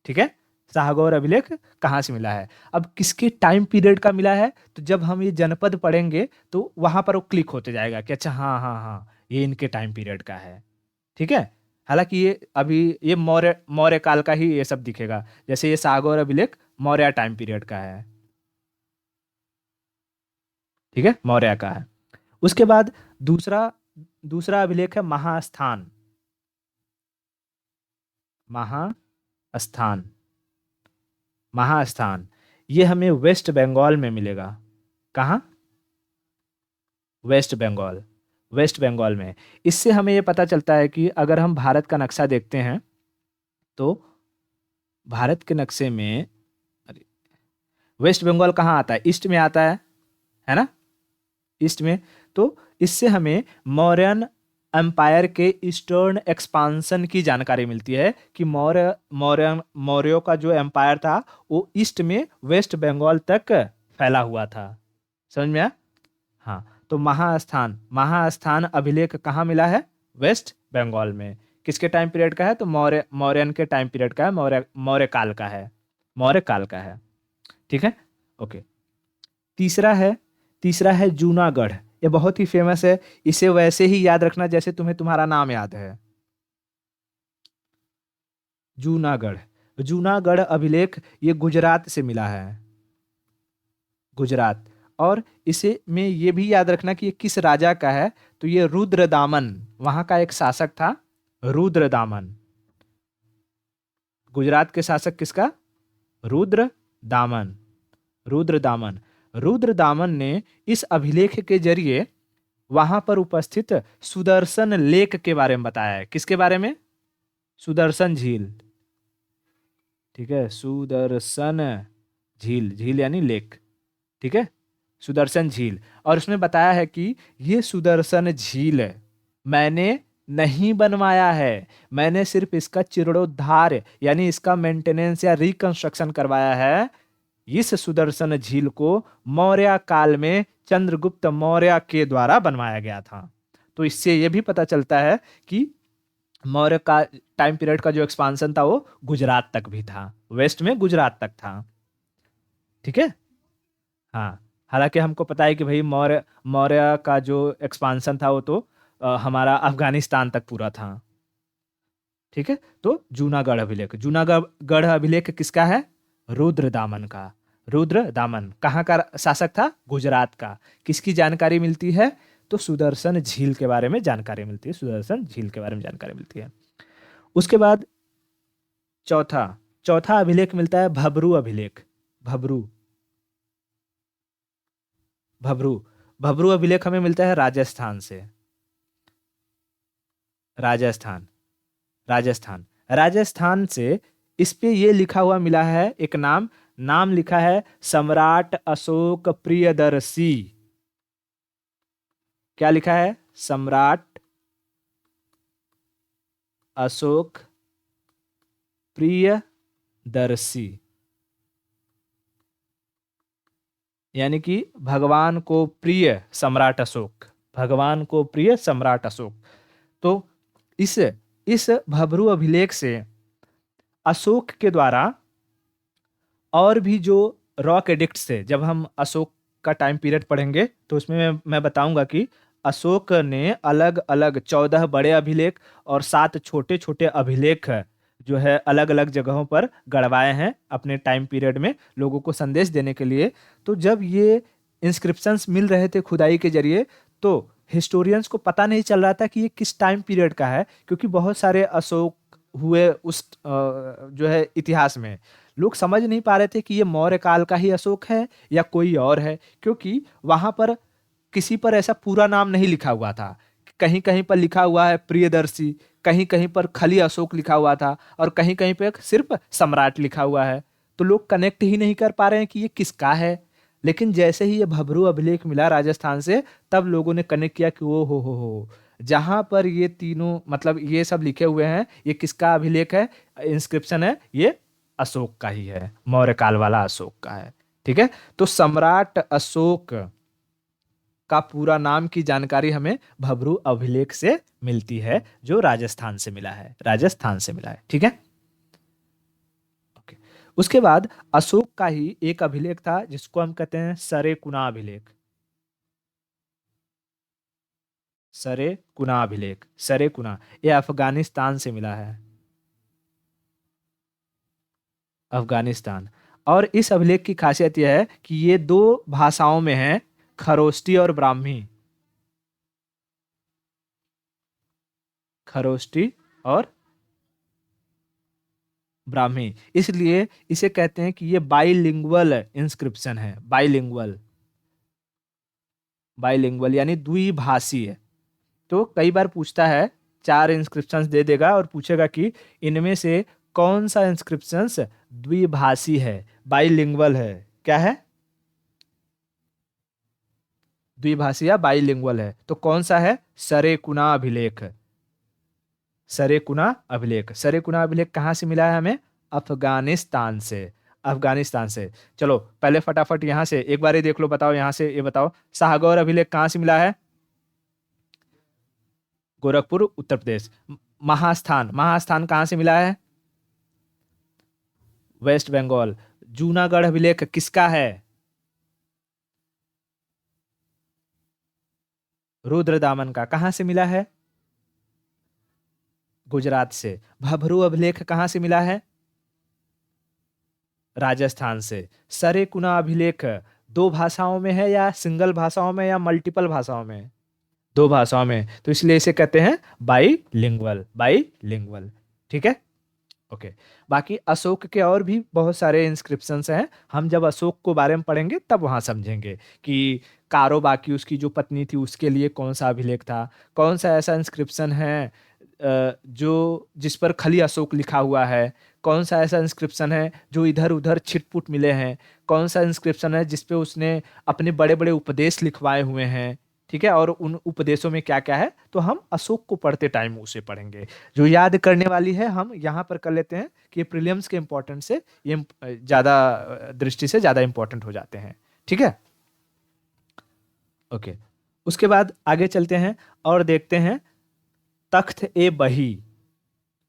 ठीक है, शाहगौर अभिलेख कहाँ से मिला है। अब किसके टाइम पीरियड का मिला है, तो जब हम ये जनपद पढ़ेंगे तो वहां पर वो क्लिक होते जाएगा कि अच्छा हाँ हाँ हाँ ये इनके टाइम पीरियड का है। ठीक है, हालांकि ये अभी ये मौर्य मौर्य काल का ही ये सब दिखेगा, जैसे ये शाहगौर अभिलेख मौर्य टाइम पीरियड का है। ठीक है, मौर्य का है। उसके बाद दूसरा दूसरा अभिलेख है महास्थान। महास्थान, महास्थान ये हमें वेस्ट बंगाल में मिलेगा। कहाँ? वेस्ट बंगाल, वेस्ट बंगाल में। इससे हमें ये पता चलता है कि अगर हम भारत का नक्शा देखते हैं तो भारत के नक्शे में, अरे, वेस्ट बंगाल कहाँ आता है? ईस्ट में आता है ना, ईस्ट में। तो इससे हमें मौर्यन एम्पायर के ईस्टर्न एक्सपांसन की जानकारी मिलती है कि मौर्यों का जो एम्पायर था वो ईस्ट में वेस्ट बंगाल तक फैला हुआ था। समझ में आया? हाँ, तो महास्थान, महास्थान अभिलेख कहाँ मिला है? वेस्ट बंगाल में। किसके टाइम पीरियड का है? तो मौर्यन के टाइम पीरियड का है, मौर्य मौर्य काल का है, मौर्य काल का है। ठीक है, ओके। तीसरा है, तीसरा है जूनागढ़। ये बहुत ही फेमस है, इसे वैसे ही याद रखना जैसे तुम्हें तुम्हारा नाम याद है। जूनागढ़, जूनागढ़ अभिलेख ये गुजरात से मिला है, गुजरात। और इसे में ये भी याद रखना कि ये किस राजा का है, तो ये रुद्रदामन, वहां का एक शासक था रुद्रदामन। गुजरात के शासक किसका? रुद्रदामन, रुद्रदामन। रुद्रदामन ने इस अभिलेख के जरिए वहां पर उपस्थित सुदर्शन लेक के बारे में बताया है। किसके बारे में? सुदर्शन झील। ठीक है, सुदर्शन झील, झील यानी लेक। ठीक है, सुदर्शन झील। और उसमें बताया है कि ये सुदर्शन झील मैंने नहीं बनवाया है, मैंने सिर्फ इसका जीर्णोद्धार यानी इसका मेंटेनेंस या रिकंस्ट्रक्शन करवाया है। इस सुदर्शन झील को मौर्य काल में चंद्रगुप्त मौर्य के द्वारा बनवाया गया था। तो इससे यह भी पता चलता है कि मौर्य का टाइम पीरियड का जो एक्सपांशन था वो गुजरात तक भी था, वेस्ट में गुजरात तक था। ठीक है, हाँ। हालांकि हमको पता है कि भाई मौर्य मौर्य का जो एक्सपांशन था वो तो हमारा अफगानिस्तान तक पूरा था। ठीक है, तो जूनागढ़ अभिलेख, जूनागढ़ अभिलेख किसका है? रुद्रदामन का। रुद्रदामन कहाँ का शासक था? गुजरात का। किसकी जानकारी मिलती है? तो सुदर्शन झील के बारे में जानकारी मिलती है, सुदर्शन झील के बारे में जानकारी मिलती है। उसके बाद चौथा चौथा अभिलेख मिलता है भबरू अभिलेख। भबरू, भबरू, भबरू अभिलेख हमें मिलता है राजस्थान से। राजस्थान, राजस्थान, राजस्थान से इस पे ये लिखा हुआ मिला है एक नाम, नाम लिखा है सम्राट अशोक प्रियदर्शी। क्या लिखा है? सम्राट अशोक प्रियदर्शी, यानी कि भगवान को प्रिय सम्राट अशोक, भगवान को प्रिय सम्राट अशोक। तो इस भब्रू अभिलेख से अशोक के द्वारा और भी जो रॉक एडिक्ट्स थे, जब हम अशोक का टाइम पीरियड पढ़ेंगे तो उसमें मैं बताऊंगा कि अशोक ने अलग अलग 14 बड़े अभिलेख और 7 छोटे छोटे अभिलेख जो है अलग अलग जगहों पर गढ़वाए हैं अपने टाइम पीरियड में लोगों को संदेश देने के लिए। तो जब ये इंस्क्रिप्शंस मिल रहे थे खुदाई के जरिए, तो हिस्टोरियंस को पता नहीं चल रहा था कि ये किस टाइम पीरियड का है, क्योंकि बहुत सारे अशोक हुए उस जो है इतिहास में। लोग समझ नहीं पा रहे थे कि ये मौर्य काल का ही अशोक है या कोई और है, क्योंकि वहां पर किसी पर ऐसा पूरा नाम नहीं लिखा हुआ था। कहीं कहीं पर लिखा हुआ है प्रियदर्शी, कहीं कहीं पर खाली अशोक लिखा हुआ था, और कहीं कहीं पर सिर्फ सम्राट लिखा हुआ है। तो लोग कनेक्ट ही नहीं कर पा रहे हैं कि ये किसका है। लेकिन जैसे ही ये भब्रू अभिलेख मिला राजस्थान से, तब लोगों ने कनेक्ट किया कि ओ हो, जहां पर ये तीनों मतलब ये सब लिखे हुए हैं, ये किसका अभिलेख है, इंस्क्रिप्शन है, ये अशोक का ही है, मौर्य काल वाला अशोक का है। ठीक है, तो सम्राट अशोक का पूरा नाम की जानकारी हमें भब्रू अभिलेख से मिलती है, जो राजस्थान से मिला है, राजस्थान से मिला है। ठीक है, ओके। उसके बाद अशोक का ही एक अभिलेख था जिसको हम कहते हैं सरेकुना अभिलेख। सरेकुना अभिलेख, सरेकुना, ये अफगानिस्तान से मिला है, अफगानिस्तान। और इस अभिलेख की खासियत यह है कि ये 2 भाषाओं में है, खरोष्टी और ब्राह्मी, खरोष्टी और ब्राह्मी। इसलिए इसे कहते हैं कि ये बाइलिंगुअल इंस्क्रिप्शन है, बाइलिंगुअल, बाइलिंगुअल यानी द्विभाषी है। तो कई बार पूछता है, 4 इंस्क्रिप्शंस दे देगा और पूछेगा कि इनमें से कौन सा इंस्क्रिप्शंस द्विभाषी है, बाइलिंगुअल है, क्या है, द्विभाषी या बाइलिंगुअल है, तो कौन सा है? सरेकुना अभिलेख, सरेकुना अभिलेख। सरेकुना अभिलेख कहाँ से मिला है हमें? अफगानिस्तान से, अफगानिस्तान से। चलो पहले फटाफट यहां से एक बार ये देख लो, बताओ यहां से, ये बताओ शाहगौर अभिलेख कहाँ से मिला है? गोरखपुर, उत्तर प्रदेश। महास्थान, महास्थान कहाँ से मिला है? वेस्ट बंगाल। जूनागढ़ अभिलेख किसका है? रुद्रदामन का। कहाँ से मिला है? गुजरात से। भभरू अभिलेख कहाँ से मिला है? राजस्थान से। सरेकुना अभिलेख 2 भाषाओं में है या सिंगल भाषाओं में या मल्टीपल भाषाओं में? 2 भाषाओं में, तो इसलिए इसे कहते हैं बाईलिंगुअल, बाईलिंगुअल। ठीक है, ओके। बाकी अशोक के और भी बहुत सारे इंस्क्रिप्शंस हैं, हम जब अशोक को बारे में पढ़ेंगे तब वहां समझेंगे कि कारो बाकी उसकी जो पत्नी थी उसके लिए कौन सा अभिलेख था, कौन सा ऐसा इंस्क्रिप्शन है जो जिस पर खली अशोक लिखा हुआ है, कौन सा ऐसा इंस्क्रिप्शन है जो इधर उधर छिटपुट मिले हैं, कौन सा इंस्क्रिप्शन है जिस पे उसने अपने बड़े बड़े उपदेश लिखवाए हुए हैं। ठीक है, और उन उपदेशों में क्या क्या है, तो हम अशोक को पढ़ते टाइम उसे पढ़ेंगे। जो याद करने वाली है हम यहाँ पर कर लेते हैं कि प्रीलिम्स के इंपॉर्टेंट से ये ज़्यादा दृष्टि से ज़्यादा इंपॉर्टेंट हो जाते हैं। ठीक है, ओके। उसके बाद आगे चलते हैं और देखते हैं तख्त ए बही।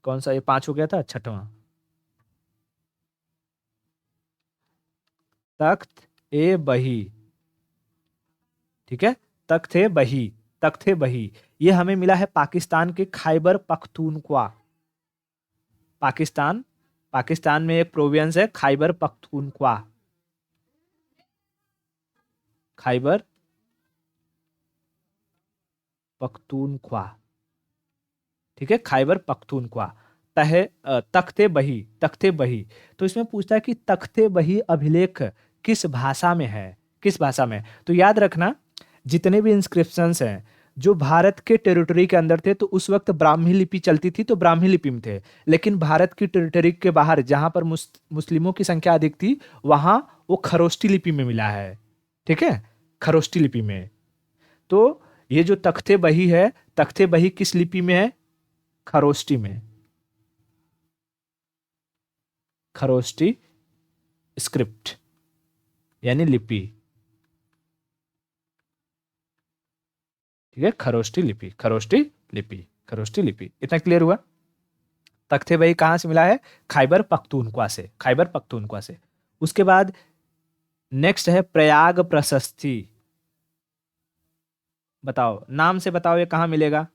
कौन सा, ये 5 हो गया था, छठवां तख्त ए बही। ठीक है, तख्त ए बही, तख्त ए बही, ये हमें मिला है पाकिस्तान के खैबर पख्तूनख्वा। पाकिस्तान, पाकिस्तान में एक प्रोविंस है खैबर पख्तूनख्वा, खैबर पख्तूनख्वा। ठीक है, खैबर पख्तूनख्वा। तख्ते बही, तख्ते बही। तो इसमें पूछता है कि तख्ते बही अभिलेख किस भाषा में है, किस भाषा में? तो याद रखना जितने भी इंस्क्रिप्शंस हैं जो भारत के टेरिटरी के अंदर थे तो उस वक्त ब्राह्मी लिपि चलती थी, तो ब्राह्मी लिपि में थे। लेकिन भारत की टेरिटरी के बाहर जहां पर मुस्लिमों की संख्या अधिक थी, वहां वो खरोष्टी लिपि में मिला है। ठीक है, खरोष्टी लिपि में। तो ये जो तख्ते बही है, तख्ते बही किस लिपि में है? खरोष्टी में। खरोष्टी स्क्रिप्ट यानी लिपि। ठीक है, खरोष्टी लिपि, खरोष्टी लिपि, खरोष्टी लिपि। इतना क्लियर हुआ? तख्ते बही कहां से मिला है? खैबर पख्तूनख्वा से, खैबर पख्तूनख्वा से। उसके बाद नेक्स्ट है प्रयाग प्रशस्ति। बताओ, नाम से बताओ ये कहां मिलेगा?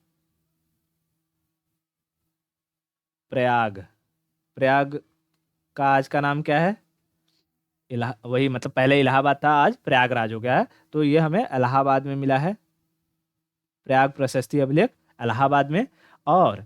प्रयाग, प्रयाग का आज का नाम क्या है? वही मतलब पहले इलाहाबाद था, आज प्रयागराज हो गया है, तो ये हमें इलाहाबाद में मिला है। प्रयाग प्रशस्ति अभिलेख इलाहाबाद में। और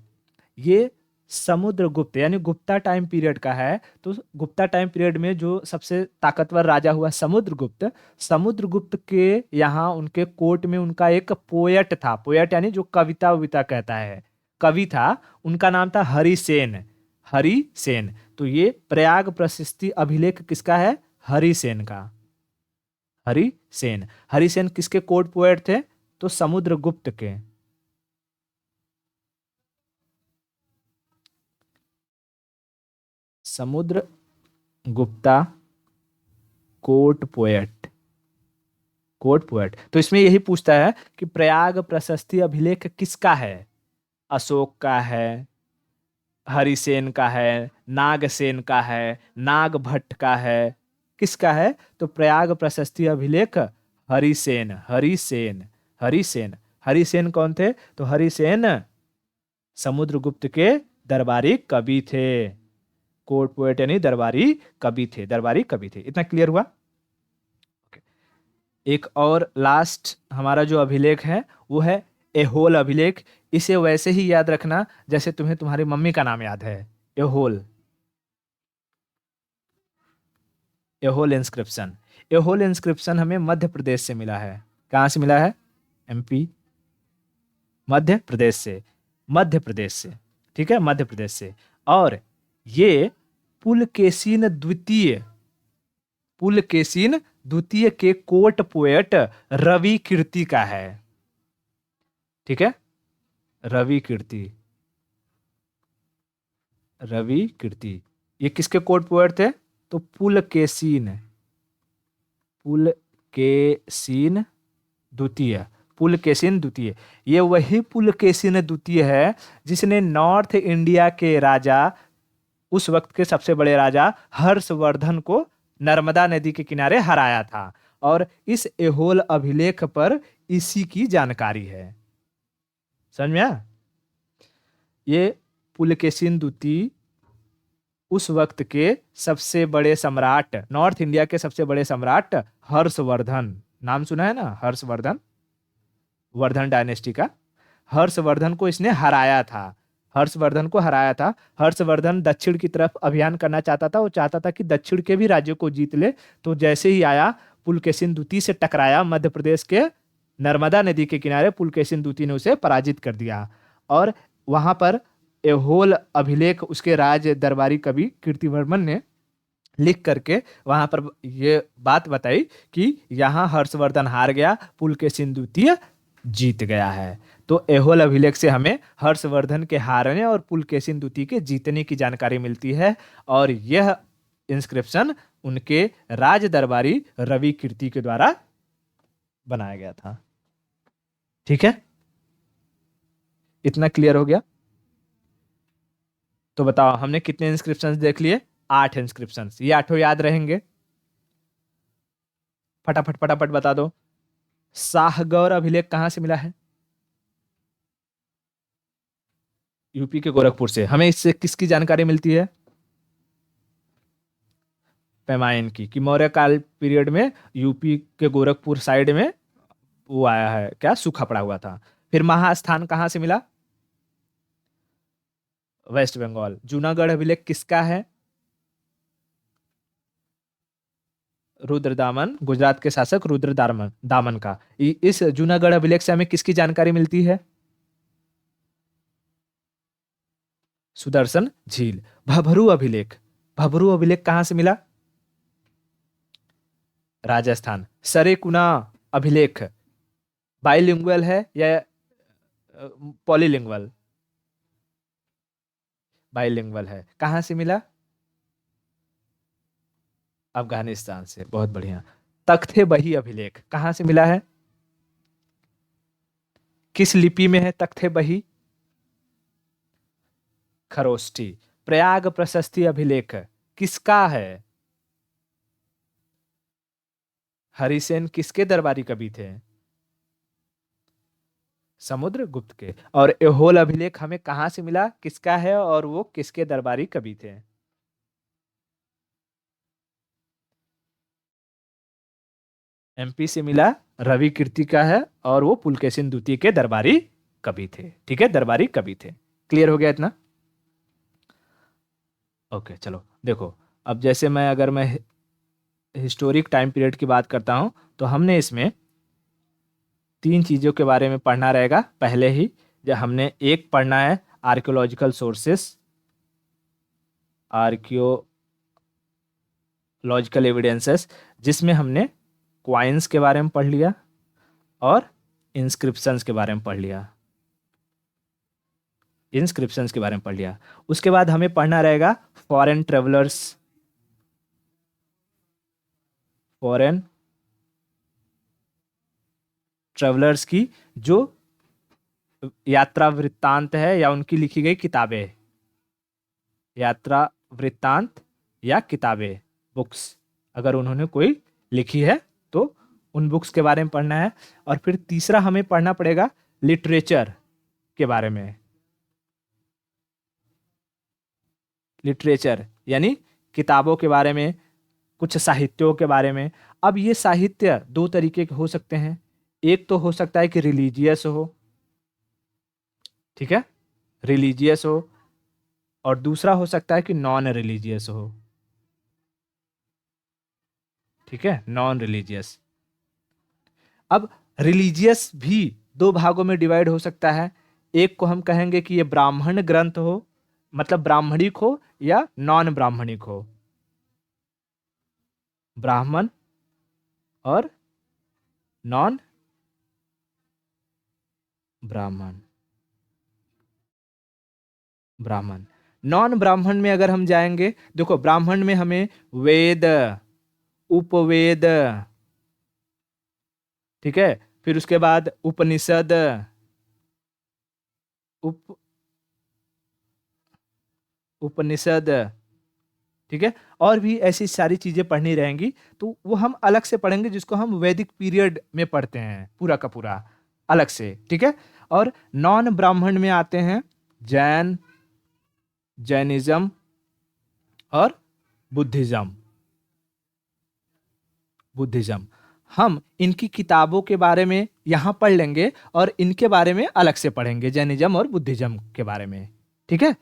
ये समुद्रगुप्त यानी गुप्ता टाइम पीरियड का है। तो गुप्ता टाइम पीरियड में जो सबसे ताकतवर राजा हुआ समुद्रगुप्त, समुद्रगुप्त के यहाँ उनके कोर्ट में उनका एक पोयट था। पोयट यानी जो कविता विता कहता है, कवि था। उनका नाम था हरिसेन, हरिसेन। तो ये प्रयाग प्रशस्ति अभिलेख किसका है? हरिसेन का, हरिसेन। हरिसेन किसके कोर्ट पोएट थे? तो समुद्रगुप्त के। समुद्र Gupta court poet, court poet. तो इसमें यही पूछता है कि प्रयाग प्रशस्ति अभिलेख किसका है? अशोक का है, हरिसेन का है, नागसेन का है, नागभट्ट का है, किसका है? तो प्रयाग प्रशस्ति अभिलेख हरिसेन, हरिसेन, हरिसेन। हरिसेन कौन थे? तो हरिसेन समुद्रगुप्त के दरबारी कवि थे। कोर्ट पोएट यानी दरबारी कवि थे, दरबारी कवि थे। इतना क्लियर हुआ? एक और लास्ट हमारा जो अभिलेख है वो है एहोल अभिलेख। इसे वैसे ही याद रखना जैसे तुम्हें तुम्हारी मम्मी का नाम याद है, एहोल, एहोल इंस्क्रिप्शन। एहोल इंस्क्रिप्शन हमें मध्य प्रदेश से मिला है। कहाँ से मिला है? एमपी, मध्य प्रदेश से, मध्य प्रदेश से। ठीक है, मध्य प्रदेश से। और ये पुलकेशिन द्वितीय, पुलकेशिन द्वितीय के कोर्ट पोएट रवि कीर्ति का है। ठीक है, रवि कीर्ति, रवि कीर्ति। ये किसके कोर्ट पोएट थे? तो पुलकेशिन, पुलकेशिन द्वितीय, पुलकेशिन द्वितीय। ये वही पुलकेशिन द्वितीय है जिसने नॉर्थ इंडिया के राजा, उस वक्त के सबसे बड़े राजा हर्षवर्धन को नर्मदा नदी के किनारे हराया था। और इस एहोल अभिलेख पर इसी की जानकारी है। समझ में आया? ये पुलकेशिन द्वितीय उस वक्त के सबसे बड़े सम्राट, नॉर्थ इंडिया के सबसे बड़े सम्राट हर्षवर्धन, नाम सुना है ना, हर्षवर्धन, वर्धन डायनेस्टी का। हर्षवर्धन को इसने हराया था, हर्षवर्धन को हराया था। हर्षवर्धन दक्षिण की तरफ अभियान करना चाहता था, वो चाहता था कि दक्षिण के भी राज्यों को जीत ले। तो जैसे ही आया, पुलकेशिन द्वितीय से टकराया, मध्य प्रदेश के नर्मदा नदी के किनारे पुलकेशिन द्वितीय ने उसे पराजित कर दिया। और वहां पर एहोल अभिलेख उसके राज दरबारी कवि कीर्तिवर्मन ने लिख करके वहां पर ये बात बताई कि यहाँ हर्षवर्धन हार गया, पुलकेशिन द्वितीय जीत गया है। तो एहोल अभिलेख से हमें हर्षवर्धन के हारने और पुलकेशिन द्वितीय के जीतने की जानकारी मिलती है। और यह इंस्क्रिप्शन उनके राज दरबारी रवि कीर्ति के द्वारा बनाया गया था। ठीक है, इतना क्लियर हो गया? तो बताओ हमने कितने इंस्क्रिप्शंस देख लिए? 8 इंस्क्रिप्शंस। ये 8 याद रहेंगे? फटाफट फटाफट बता दो। शाहगौर अभिलेख कहां से मिला है? यूपी के गोरखपुर से। हमें इससे किसकी जानकारी मिलती है? पैमाइन की, कि मौर्य काल पीरियड में यूपी के गोरखपुर साइड में वो आया है, क्या सूखा पड़ा हुआ था। फिर महास्थान कहां से मिला? वेस्ट बंगाल। जूनागढ़ अभिलेख किसका है? रुद्रदामन, गुजरात के शासक रुद्रदामन दामन का। इस जूनागढ़ अभिलेख से हमें किसकी जानकारी मिलती है? सुदर्शन झील। भभरू अभिलेख, भभरू अभिलेख कहां से मिला? राजस्थान। सरेकुना अभिलेख बाइलिंगुअल है या पॉलीलिंगुअल? बाइलिंगुअल है। कहां से मिला? अफगानिस्तान से। बहुत बढ़िया। तख्ते बही अभिलेख कहां से मिला है? किस लिपि में है तख्ते बही? खरोष्टी। प्रयाग प्रशस्ति अभिलेख किसका है? हरिसेन किसके दरबारी कवि थे? समुद्रगुप्त के। और एहोल अभिलेख हमें कहां से मिला, किसका है और वो किसके दरबारी कवि थे? एमपी से मिला, रवि कीर्ति का है और वो पुलकेशिन द्वितीय के दरबारी कवि थे। ठीक है, दरबारी कवि थे। क्लियर हो गया इतना? ओके चलो देखो, अब जैसे अगर मैं हिस्टोरिक टाइम पीरियड की बात करता हूं तो हमने इसमें तीन चीजों के बारे में पढ़ना रहेगा पहले ही। जब हमने एक पढ़ना है आर्कियोलॉजिकल सोर्सेस, आर्कियोलॉजिकल एविडेंसेस, जिसमें हमने क्वाइंस के बारे में पढ़ लिया और इंस्क्रिप्शंस के बारे में पढ़ लिया। इंस्क्रिप्शंस के बारे में पढ़ लिया। उसके बाद हमें पढ़ना रहेगा फॉरेन ट्रेवलर्स, फॉरेन ट्रेवलर्स की जो यात्रा वृत्तांत है या उनकी लिखी गई किताबें, यात्रा वृत्तांत या किताबें, बुक्स अगर उन्होंने कोई लिखी है तो उन बुक्स के बारे में पढ़ना है। और फिर तीसरा हमें पढ़ना पड़ेगा लिटरेचर के बारे में। लिटरेचर यानी किताबों के बारे में, कुछ साहित्यों के बारे में। अब ये साहित्य दो तरीके के हो सकते हैं। एक तो हो सकता है कि रिलीजियस हो, ठीक है, रिलीजियस हो, और दूसरा हो सकता है कि नॉन रिलीजियस हो। ठीक है, नॉन रिलीजियस। अब रिलीजियस भी दो भागों में डिवाइड हो सकता है। एक को हम कहेंगे कि ये ब्राह्मण ग्रंथ हो, मतलब ब्राह्मणिक हो, या नॉन ब्राह्मणिक हो। ब्राह्मण और नॉन ब्राह्मण। ब्राह्मण, नॉन ब्राह्मण में अगर हम जाएंगे, देखो ब्राह्मण में हमें वेद, उपवेद, ठीक है, फिर उसके बाद उपनिषद, उपनिषद, ठीक है, और भी ऐसी सारी चीजें पढ़नी रहेंगी। तो वो हम अलग से पढ़ेंगे, जिसको हम वैदिक पीरियड में पढ़ते हैं पूरा का पूरा अलग से। ठीक है, और नॉन ब्राह्मण में आते हैं जैन, जैनिज्म और बुद्धिज्म। बुद्धिज्म हम इनकी किताबों के बारे में यहां पढ़ लेंगे और इनके बारे में अलग से पढ़ेंगे, जैनिज्म और बुद्धिज्म के बारे में। ठीक है,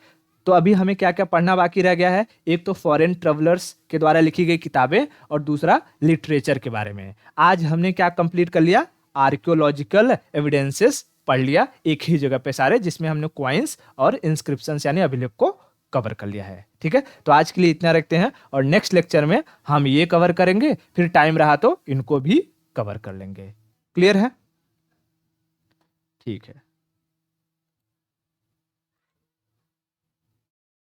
तो अभी हमें क्या क्या पढ़ना बाकी रह गया है? एक तो फॉरेन ट्रेवलर्स के द्वारा लिखी गई किताबें और दूसरा लिटरेचर के बारे में। आज हमने क्या कंप्लीट कर लिया? आर्कियोलॉजिकल एविडेंसेस पढ़ लिया एक ही जगह पे सारे, जिसमें हमने क्वाइंस और इंस्क्रिप्शंस यानी अभिलेख को कवर कर लिया है। ठीक है, तो आज के लिए इतना रखते हैं और नेक्स्ट लेक्चर में हम ये कवर करेंगे, फिर टाइम रहा तो इनको भी कवर कर लेंगे। क्लियर है? ठीक है।